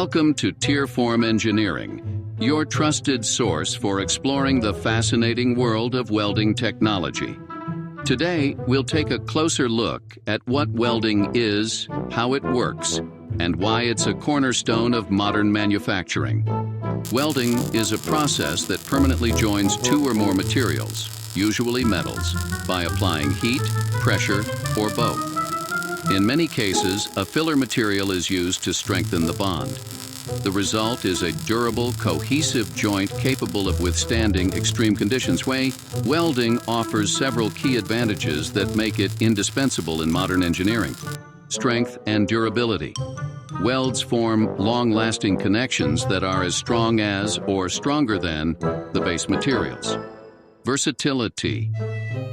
Welcome to Tierform Engineering, your trusted source for exploring the fascinating world of welding technology. Today, we'll take a closer look at what welding is, how it works, and why it's a cornerstone of modern manufacturing. Welding is a process that permanently joins two or more materials, usually metals, by applying heat, pressure, or both. In many cases, a filler material is used to strengthen the bond. The result is a durable, cohesive joint capable of withstanding extreme conditions. Welding offers several key advantages that make it indispensable in modern engineering. Strength and durability. Welds form long-lasting connections that are as strong as or stronger than the base materials. Versatility.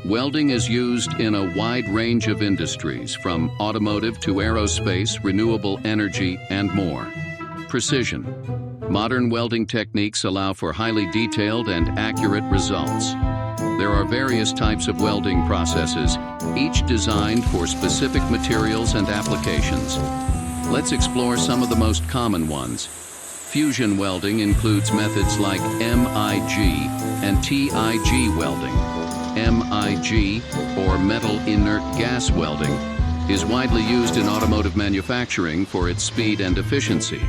Welding is used in a wide range of industries, from automotive to aerospace, renewable energy, and more. Precision. Modern welding techniques allow for highly detailed and accurate results. There are various types of welding processes, each designed for specific materials and applications. Let's explore some of the most common ones. Fusion welding includes methods like MIG and TIG welding. MIG, or metal inert gas welding, is widely used in automotive manufacturing for its speed and efficiency.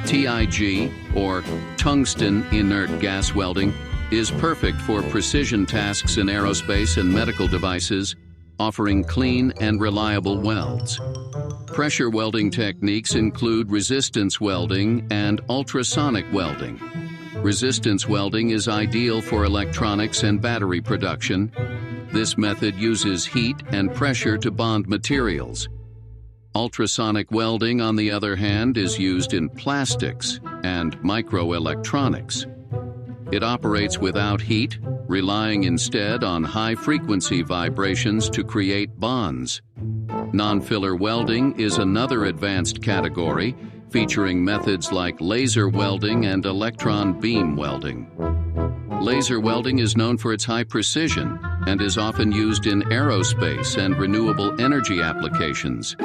TIG, or tungsten inert gas welding, is perfect for precision tasks in aerospace and medical devices, offering clean and reliable welds. Pressure welding techniques include resistance welding and ultrasonic welding. Resistance welding is ideal for electronics and battery production. This method uses heat and pressure to bond materials. Ultrasonic welding, on the other hand, is used in plastics and microelectronics. It operates without heat, relying instead on high-frequency vibrations to create bonds. Non-filler welding is another advanced category, featuring methods like laser welding and electron beam welding. Laser welding is known for its high precision and is often used in aerospace and renewable energy applications.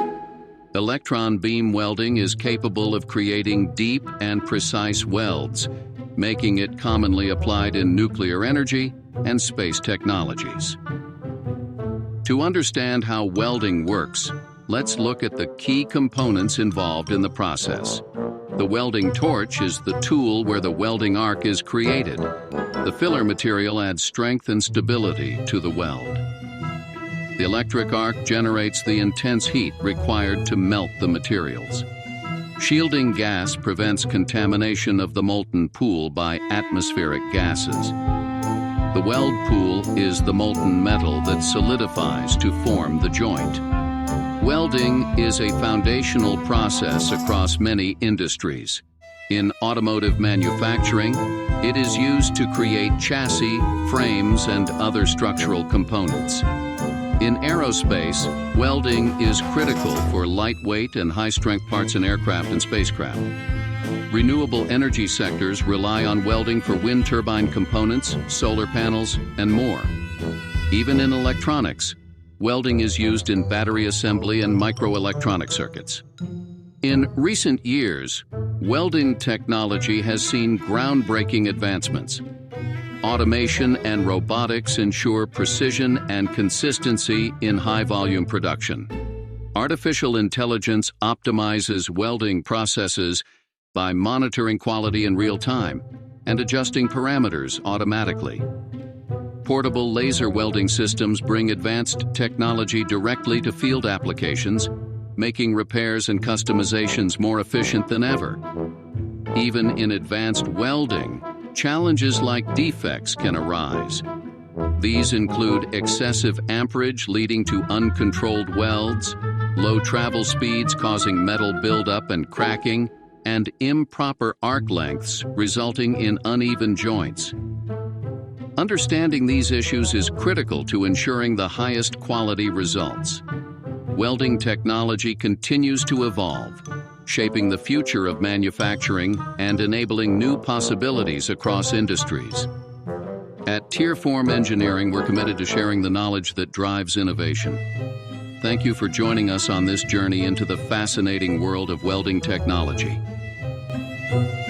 Electron beam welding is capable of creating deep and precise welds, making it commonly applied in nuclear energy and space technologies. To understand how welding works, let's look at the key components involved in the process. The welding torch is the tool where the welding arc is created. The filler material adds strength and stability to the weld. The electric arc generates the intense heat required to melt the materials. Shielding gas prevents contamination of the molten pool by atmospheric gases. The weld pool is the molten metal that solidifies to form the joint. Welding is a foundational process across many industries. In automotive manufacturing, it is used to create chassis, frames, and other structural components. In aerospace, welding is critical for lightweight and high-strength parts in aircraft and spacecraft. Renewable energy sectors rely on welding for wind turbine components, solar panels, and more. Even in electronics, welding is used in battery assembly and microelectronic circuits. In recent years, welding technology has seen groundbreaking advancements. Automation and robotics ensure precision and consistency in high-volume production. Artificial intelligence optimizes welding processes by monitoring quality in real time and adjusting parameters automatically. Portable laser welding systems bring advanced technology directly to field applications, making repairs and customizations more efficient than ever. Even in advanced welding, challenges like defects can arise. These include excessive amperage leading to uncontrolled welds, low travel speeds causing metal buildup and cracking, and improper arc lengths resulting in uneven joints. Understanding these issues is critical to ensuring the highest quality results. Welding technology continues to evolve, shaping the future of manufacturing and enabling new possibilities across industries. At Tierform Engineering, we're committed to sharing the knowledge that drives innovation. Thank you for joining us on this journey into the fascinating world of welding technology. you.